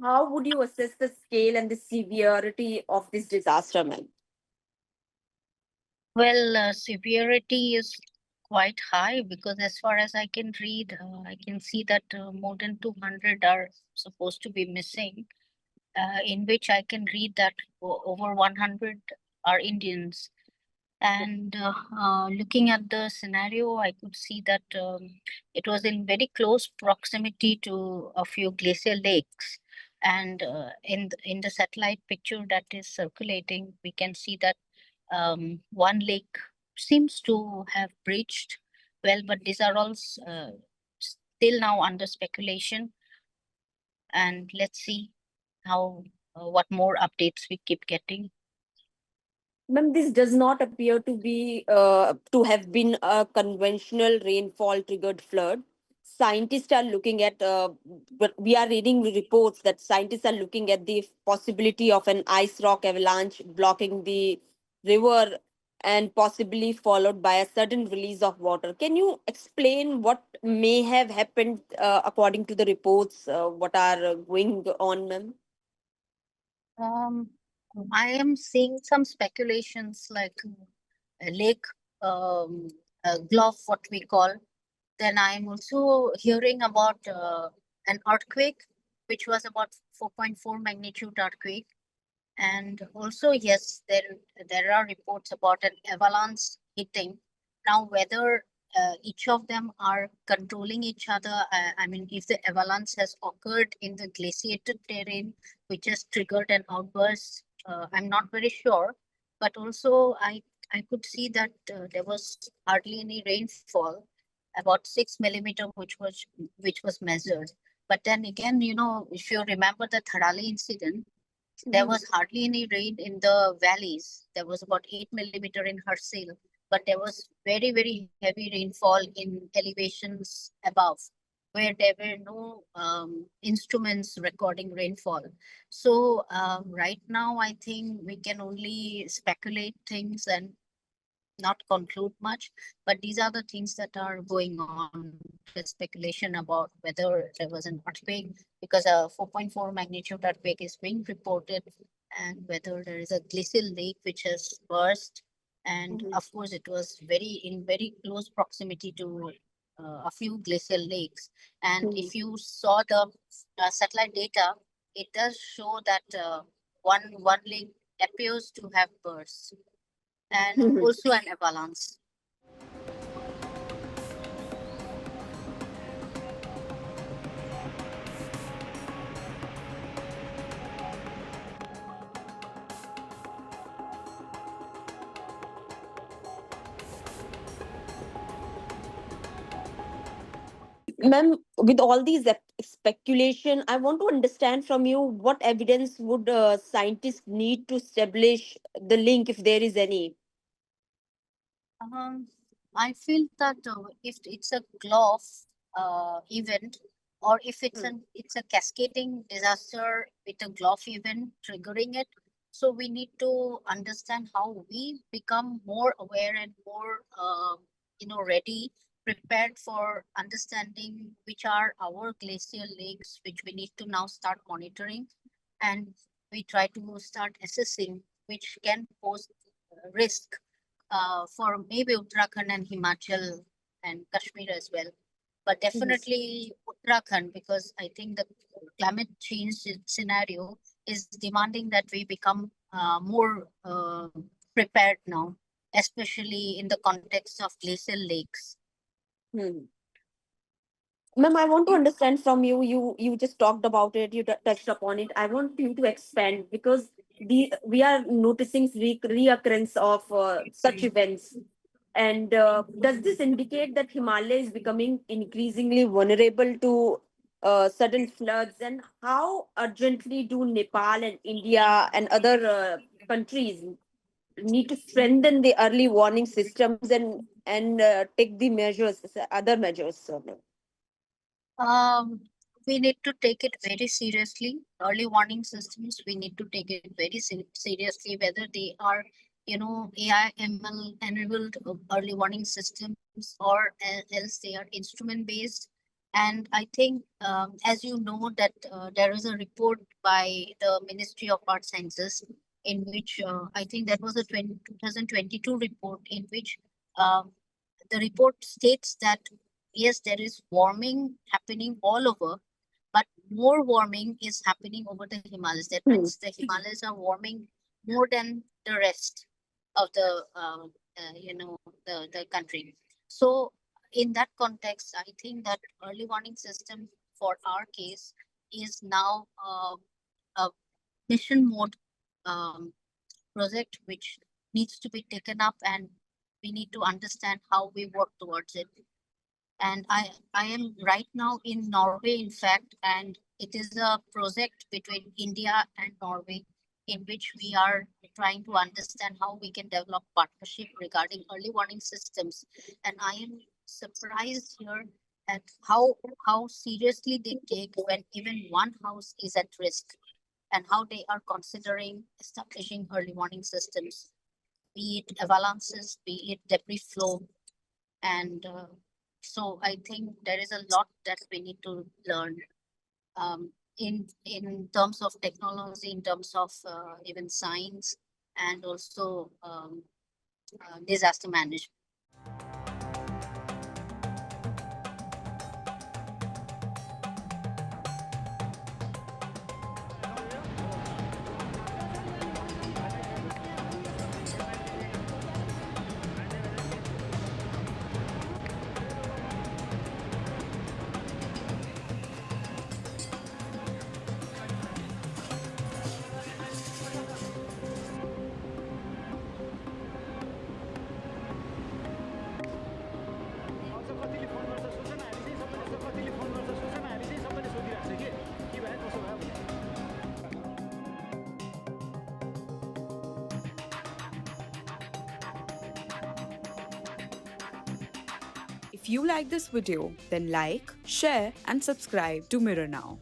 How would you assess the scale and the severity of this disaster, ma'am? Well, severity is quite high because as far as I can read, I can see that more than 200 are supposed to be missing, in which I can read that over 100 are Indians. And looking at the scenario, I could see that it was in very close proximity to a few glacial lakes. And in the satellite picture that is circulating, we can see that one lake seems to have breached. Well, but these are all still now under speculation. And let's see how what more updates we keep getting. Ma'am, this does not appear to be to have been a conventional rainfall triggered flood. Scientists are looking at, but we are reading reports that scientists are looking at the possibility of an ice rock avalanche blocking the river and possibly followed by a sudden release of water. Can you explain what may have happened according to the reports? What are going on, ma'am? Um, I am seeing some speculations like a lake glove, what we call. Then I'm also hearing about an earthquake, which was about 4.4 magnitude earthquake. And also, yes, there are reports about an avalanche hitting. Now, whether each of them are controlling each other, I mean, if the avalanche has occurred in the glaciated terrain, which has triggered an outburst, I'm not very sure. But also, I could see that there was hardly any rainfall, about 6 millimeter, which was measured. But then again, if you remember the Thadali incident, there Mhm. was hardly any rain in the valleys. There was about 8 millimeter in Harsil, but there was very, very heavy rainfall in elevations above, where there were no instruments recording rainfall. So, right now, I think we can only speculate things and not conclude much, but these are the things that are going on. The speculation about whether there was an earthquake, because a 4.4 magnitude earthquake is being reported, and whether there is a glacial lake which has burst. And Mhm. of course, it was very close proximity to a few glacial lakes. And Mhm. if you saw the satellite data, it does show that one lake appears to have burst, and Mhm. also an avalanche. Ma'am, with all these speculation, I want to understand from you what evidence would scientists need to establish the link, if there is any. Um, I feel that if it's a glove event, or if it's a cascading disaster with a glove event triggering it, so we need to understand how we become more aware and more ready, prepared for understanding which are our glacial lakes, which we need to now start monitoring, and we try to start assessing which can pose risk for maybe Uttarakhand and Himachal and Kashmir as well. But Mhm. definitely Uttarakhand, because I think the climate change scenario is demanding that we become more prepared now, especially in the context of glacial lakes. Hmm. Ma'am, I want to understand from you. You just talked about it. You touched upon it. I want you to expand because the we are noticing reoccurrence of such events. And does this indicate that Himalaya is becoming increasingly vulnerable to sudden floods? And how urgently do Nepal and India and other countries need to strengthen the early warning systems and take the measures, other measures? Um, we need to take it very seriously. Early warning systems, we need to take it very seriously, whether they are, AI, ML enabled early warning systems, or else they are instrument based. And I think, as you know, that there is a report by the Ministry of Earth Sciences in which I think that was a 2022 report in which um, the report states that yes, there is warming happening all over, but more warming is happening over the Himalayas. That Hmm. means the Himalayas are warming more than the rest of the the country. So in that context, I think that early warning system for our case is now a mission mode um, project which needs to be taken up, and we need to understand how we work towards it. And I am right now in Norway, in fact, and it is a project between India and Norway in which we are trying to understand how we can develop partnership regarding early warning systems. And I am surprised here at how seriously they take when even one house is at risk, and how they are considering establishing early warning systems, be it avalanches, be it debris flow, and so I think there is a lot that we need to learn in terms of technology, in terms of even science, and also disaster management. If you like this video, then like, share, and subscribe to Mirror Now.